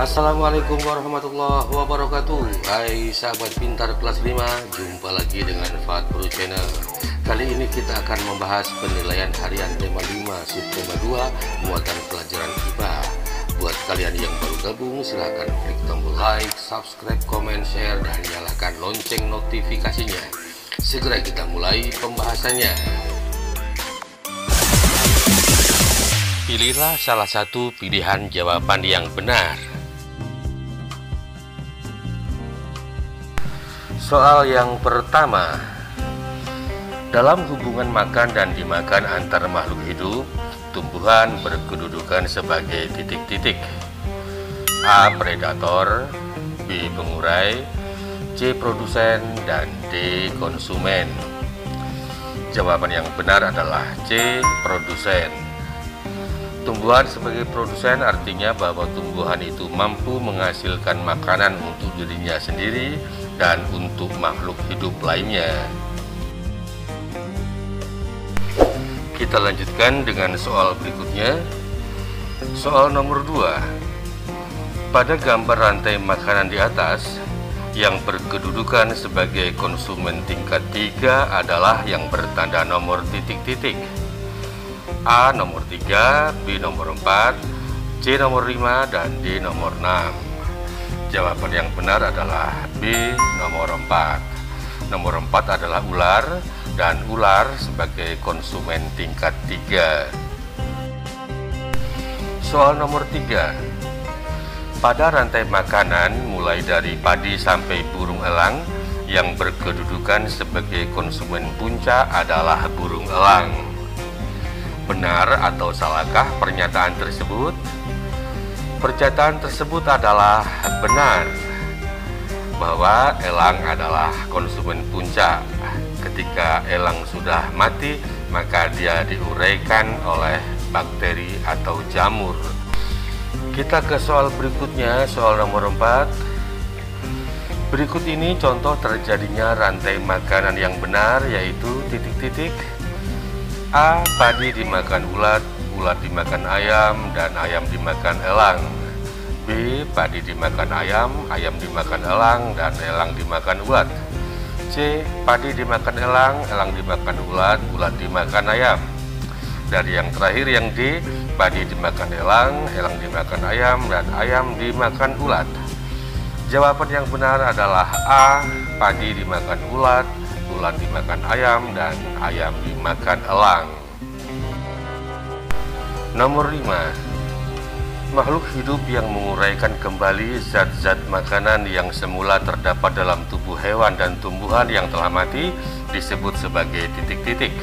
Assalamualaikum warahmatullahi wabarakatuh. Hai sahabat pintar kelas 5, jumpa lagi dengan Fat Pro Channel. Kali ini kita akan membahas penilaian harian tema 5 subtema 2 muatan pelajaran IPA. Buat kalian yang baru gabung, silahkan klik tombol like, subscribe, comment, share, dan nyalakan lonceng notifikasinya. Segera kita mulai pembahasannya. Pilihlah salah satu pilihan jawaban yang benar. Soal yang pertama, dalam hubungan makan dan dimakan antar makhluk hidup, tumbuhan berkedudukan sebagai titik-titik. A. Predator, B. Pengurai, C. Produsen, dan D. Konsumen. Jawaban yang benar adalah C. Produsen. Tumbuhan sebagai produsen artinya bahwa tumbuhan itu mampu menghasilkan makanan untuk dirinya sendiri dan untuk makhluk hidup lainnya. Kita lanjutkan dengan soal berikutnya. Soal nomor 2. Pada gambar rantai makanan di atas, yang berkedudukan sebagai konsumen tingkat 3 adalah yang bertanda nomor titik-titik. A nomor 3, B nomor 4, C nomor 5, dan D nomor 6. Jawaban yang benar adalah B nomor 4. Nomor 4 adalah ular, dan ular sebagai konsumen tingkat 3. Soal nomor 3. Pada rantai makanan mulai dari padi sampai burung elang, yang berkedudukan sebagai konsumen puncak adalah burung elang. Benar atau salahkah pernyataan tersebut? Pernyataan tersebut adalah benar, bahwa elang adalah konsumen puncak. Ketika elang sudah mati, maka dia diuraikan oleh bakteri atau jamur. Kita ke soal berikutnya, soal nomor 4. Berikut ini contoh terjadinya rantai makanan yang benar, yaitu titik-titik. A. Padi dimakan ulat, ulat dimakan ayam, dan ayam dimakan elang. B. Padi dimakan ayam, ayam dimakan elang, dan elang dimakan ulat. C. Padi dimakan elang dimakan ulat, ulat dimakan ayam. Dari yang terakhir yang D. Padi dimakan elang dimakan ayam, dan ayam dimakan ulat. Jawaban yang benar adalah A. Padi dimakan ulat, ulat dimakan ayam, dan ayam dimakan elang. Nomor 5. Makhluk hidup yang menguraikan kembali zat-zat makanan yang semula terdapat dalam tubuh hewan dan tumbuhan yang telah mati disebut sebagai titik-titik.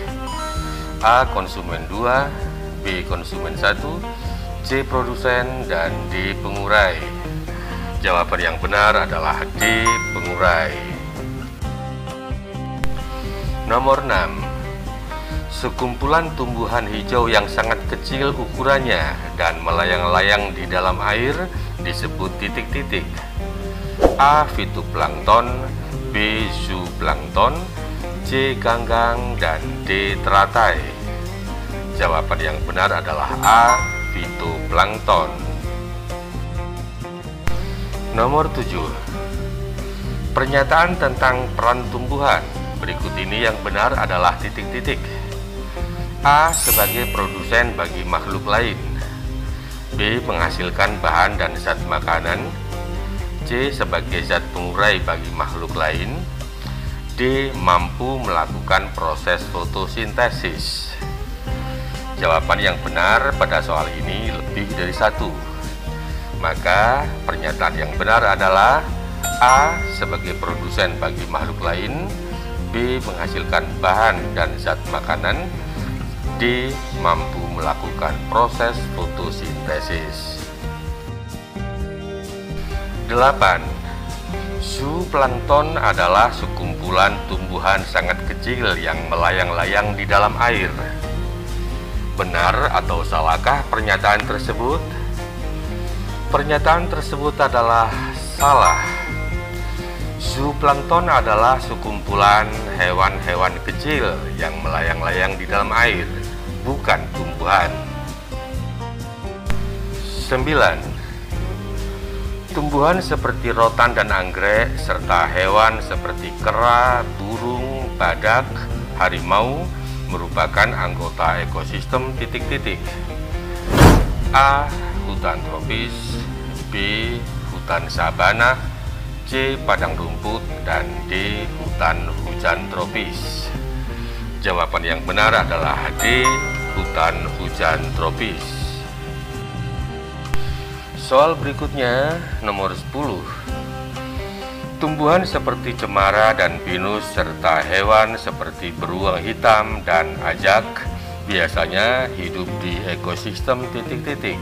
A. Konsumen 2, B. Konsumen 1, C. Produsen, dan D. Pengurai. Jawaban yang benar adalah D. Pengurai. Nomor 6. Sekumpulan tumbuhan hijau yang sangat kecil ukurannya dan melayang-layang di dalam air disebut titik-titik. A. Fitoplankton, B. Zooplankton, C. Ganggang, dan D. Teratai. Jawaban yang benar adalah A. Fitoplankton. Nomor 7. Pernyataan tentang peran tumbuhan berikut ini yang benar adalah titik-titik. A. Sebagai produsen bagi makhluk lain, B. Menghasilkan bahan dan zat makanan, C. Sebagai zat pengurai bagi makhluk lain, D. Mampu melakukan proses fotosintesis. Jawaban yang benar pada soal ini lebih dari satu. Maka pernyataan yang benar adalah A. Sebagai produsen bagi makhluk lain, B. Menghasilkan bahan dan zat makanan, D. Mampu melakukan proses fotosintesis. 8. Zooplankton adalah sekumpulan tumbuhan sangat kecil yang melayang-layang di dalam air. Benar atau salahkah pernyataan tersebut? Pernyataan tersebut adalah salah. Zooplankton adalah sekumpulan hewan-hewan kecil yang melayang-layang di dalam air, bukan tumbuhan. 9. Tumbuhan seperti rotan dan anggrek, serta hewan seperti kera, burung, badak, harimau merupakan anggota ekosistem titik-titik. A. Hutan tropis, B. Hutan sabana, C. Padang rumput, dan D. Hutan hujan tropis. Jawaban yang benar adalah D. Hutan hujan tropis. Soal berikutnya, nomor 10. Tumbuhan seperti cemara dan pinus serta hewan seperti beruang hitam dan ajak biasanya hidup di ekosistem titik-titik.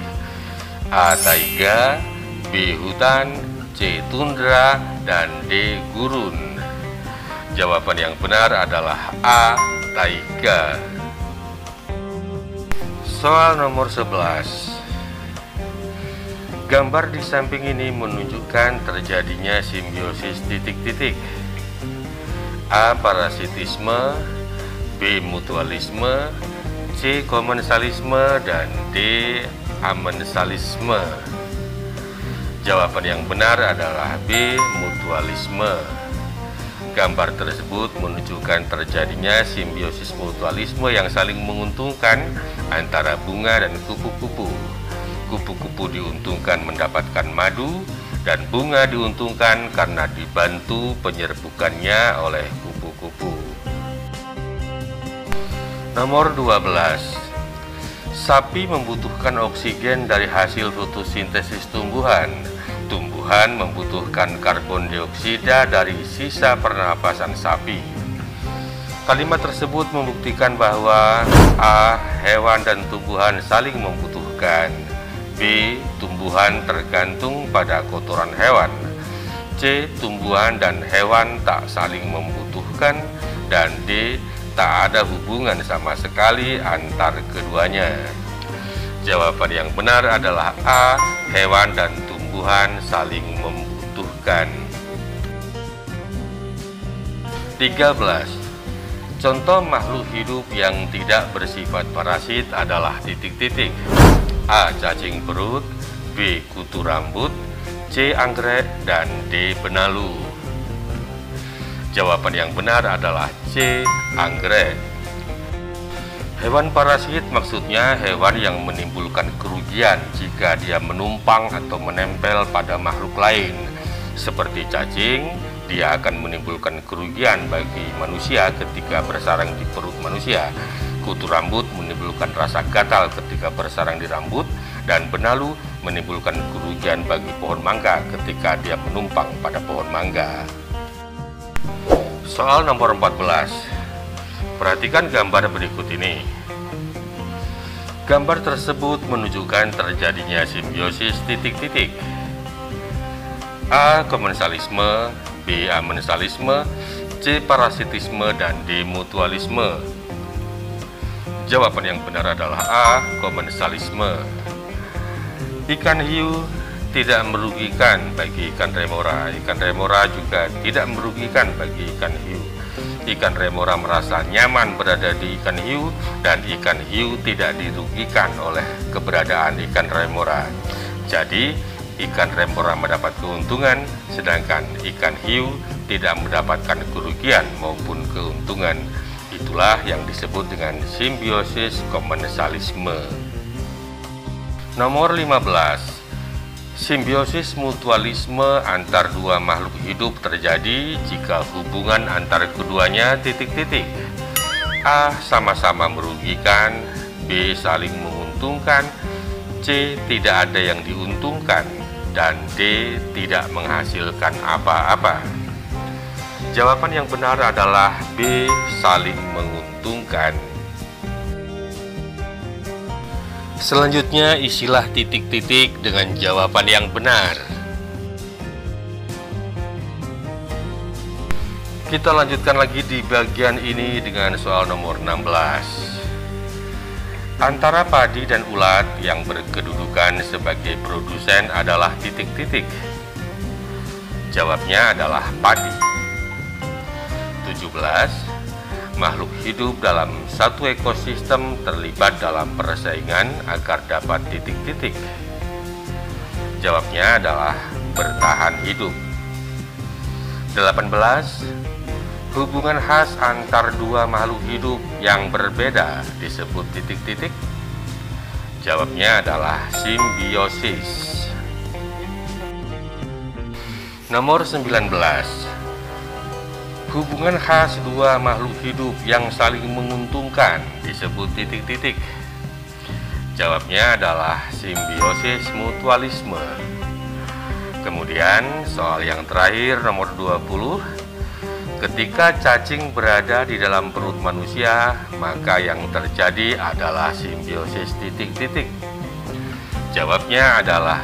A. Taiga, B. Hutan, C. Tundra, dan D. Gurun. Jawaban yang benar adalah A. Taiga. Soal nomor 11. Gambar di samping ini menunjukkan terjadinya simbiosis titik-titik. A. Parasitisme, B. Mutualisme, C. Komensalisme, dan D. Amensalisme. Jawaban yang benar adalah B. Mutualisme. Gambar tersebut menunjukkan terjadinya simbiosis mutualisme yang saling menguntungkan antara bunga dan kupu-kupu. Kupu-kupu diuntungkan mendapatkan madu, dan bunga diuntungkan karena dibantu penyerbukannya oleh kupu-kupu. Nomor 12. Sapi membutuhkan oksigen dari hasil fotosintesis tumbuhan. Tumbuhan membutuhkan karbon dioksida dari sisa pernapasan sapi. Kalimat tersebut membuktikan bahwa A. Hewan dan tumbuhan saling membutuhkan, B. Tumbuhan tergantung pada kotoran hewan, C. Tumbuhan dan hewan tak saling membutuhkan, dan D. Tak ada hubungan sama sekali antar keduanya. Jawaban yang benar adalah A. Hewan dan tumbuhan saling membutuhkan. 13. Contoh makhluk hidup yang tidak bersifat parasit adalah titik-titik. A. Cacing perut, B. Kutu rambut, C. Anggrek, dan D. Benalu. Jawaban yang benar adalah C. Anggrek. Hewan parasit maksudnya hewan yang menimbulkan kerugian jika dia menumpang atau menempel pada makhluk lain. Seperti cacing, dia akan menimbulkan kerugian bagi manusia ketika bersarang di perut manusia. Kutu rambut menimbulkan rasa gatal ketika bersarang di rambut, dan benalu menimbulkan kerugian bagi pohon mangga ketika dia menumpang pada pohon mangga. Soal nomor 14. Perhatikan gambar berikut ini. Gambar tersebut menunjukkan terjadinya simbiosis titik-titik. A. Komensalisme, B. Amensalisme, C. Parasitisme, dan D. Mutualisme. Jawaban yang benar adalah A. Komensalisme. Ikan hiu tidak merugikan bagi ikan remora. Ikan remora juga tidak merugikan bagi ikan hiu. Ikan remora merasa nyaman berada di ikan hiu, dan ikan hiu tidak dirugikan oleh keberadaan ikan remora. Jadi, ikan remora mendapat keuntungan, sedangkan ikan hiu tidak mendapatkan kerugian maupun keuntungan. Itulah yang disebut dengan simbiosis komensalisme. Nomor 15. Simbiosis mutualisme antar dua makhluk hidup terjadi jika hubungan antar keduanya titik-titik. A. Sama-sama merugikan, B. Saling menguntungkan, C. Tidak ada yang diuntungkan, dan D. Tidak menghasilkan apa-apa. Jawaban yang benar adalah B. Saling menguntungkan. Selanjutnya isilah titik-titik dengan jawaban yang benar. Kita lanjutkan lagi di bagian ini dengan soal nomor 16. Antara padi dan ulat yang berkedudukan sebagai produsen adalah titik-titik. Jawabnya adalah padi. 17. Makhluk hidup dalam satu ekosistem terlibat dalam persaingan agar dapat titik-titik. Jawabnya adalah bertahan hidup. 18. Hubungan khas antar dua makhluk hidup yang berbeda disebut titik-titik. Jawabnya adalah simbiosis. Nomor 19. Hubungan khas dua makhluk hidup yang saling menguntungkan disebut titik-titik. Jawabnya adalah simbiosis mutualisme. Kemudian soal yang terakhir nomor 20. Ketika cacing berada di dalam perut manusia, maka yang terjadi adalah simbiosis titik-titik. Jawabnya adalah